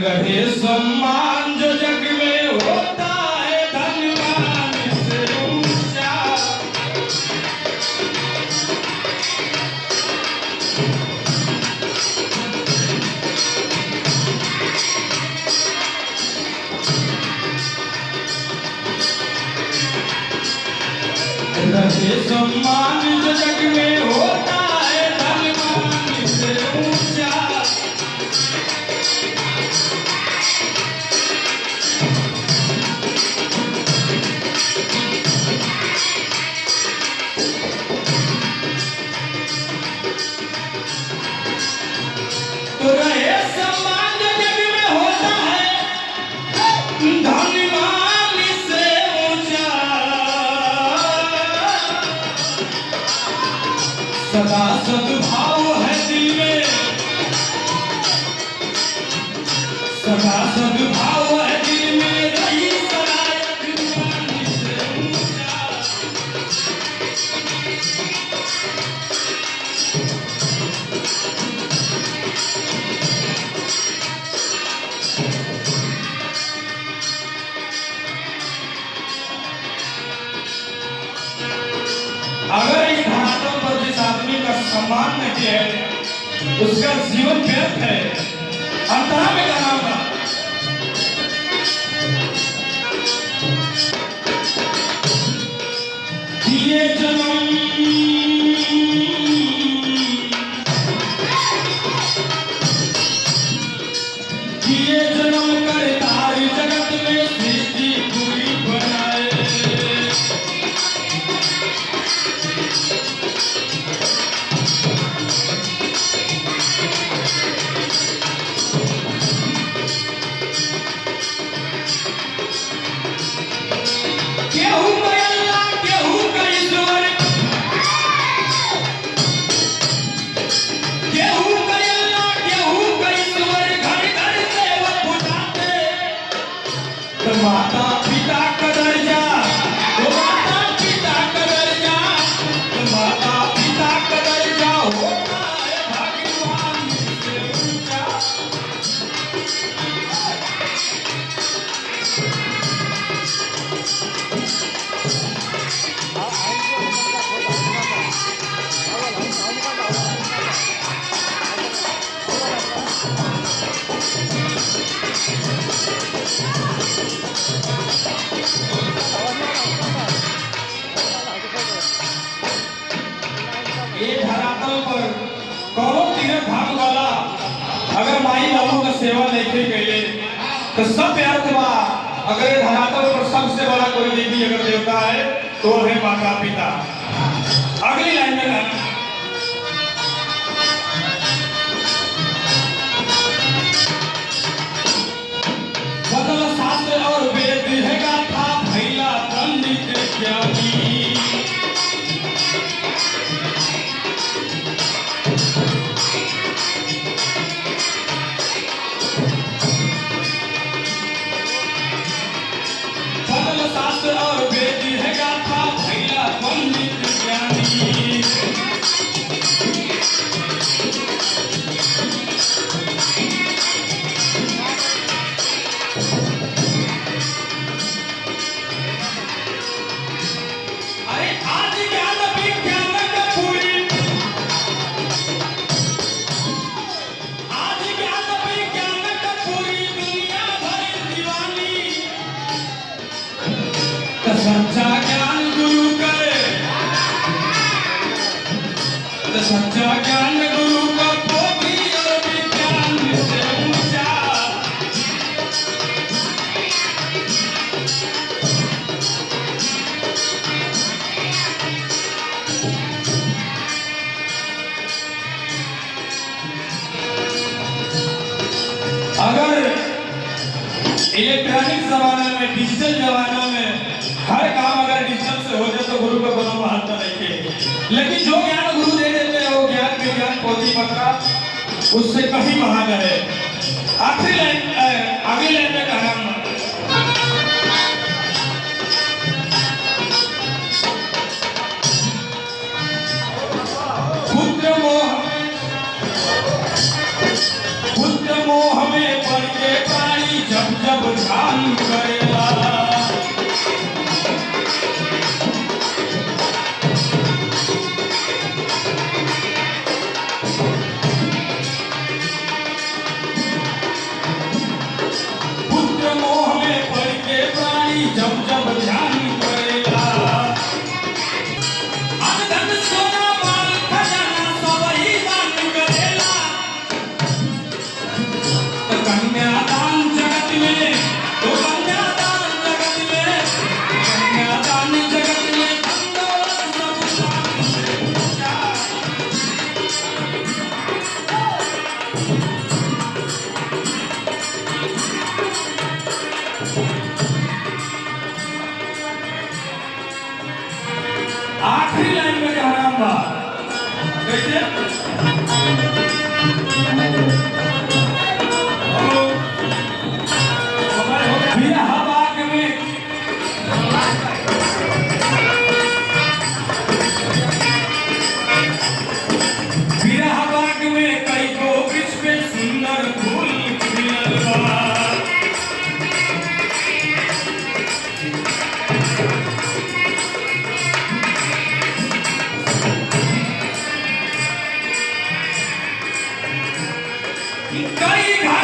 रहे सम्मान जो जग में होता है धनवान से ऊंचा। रहे सम्मान जो जग में होता है धनवान से ऊंचा। तो रहे सम्मान जो जग में होता है धनवान से ऊंचा। सदा सद्भाव है दिल में, सदा सद्भाव है दिल में, रही सलायत धनवान से ऊंचा। अगर इस धरातल पर जिस आदमी का सम्मान नहीं है उसका जीवन व्यर्थ है। अंतरा में क्या नाम था? दिए जन्म दिए जन्म कर तारी जगत में सृष्टि पूरी बनाए। केहू का अल्लाह केहू का ईश्वर, केहू का अल्लाह केहू का ईश्वर, घर घर सेवक बुझाते। तो माता पिता का दर्जा, तो माता पिता का दर्जा, तो माता पिता का दर्जा होता है भगवान से ऊंचा। ये धरातल पर कौनो तीर्थ धाम वाला अगर माई बाबू का सेवा नहीं कैले तो सब व्यर्थ बा। अगर ये धरातल पर सबसे बड़ा कोई देवी अगर देवता है तो है माता पिता। अगली लाइन में गाना। बदल शास्त्र और वेद है गाथा भैला पंडित ज्ञानी। बदल शास्त्र और वेद है गाथा भैला पंडित ज्ञानी। अरे आज ज्ञान विज्ञान का पूरी, आज ज्ञान विज्ञान का पूरी दुनिया भर दीवानी। तो सच्चा ज्ञान गुरु करे, तो सच्चा ज्ञान गुरु का पोथी और विज्ञान से ऊंचा। अगर इलेक्ट्रॉनिक जमाना में, डिजिटल जमाना में हर काम अगर डिजिटल से हो जाए तो गुरु का कोनो महत्व नहीं है। लेकिन जो ज्ञान गुरु दे देते हैं वो ज्ञान विज्ञान पोथी पत्रा उससे कहीं महान है। आखिरी लाइन, अगली लाइन में कहना पुत्र मोह में पड़ के कई घाट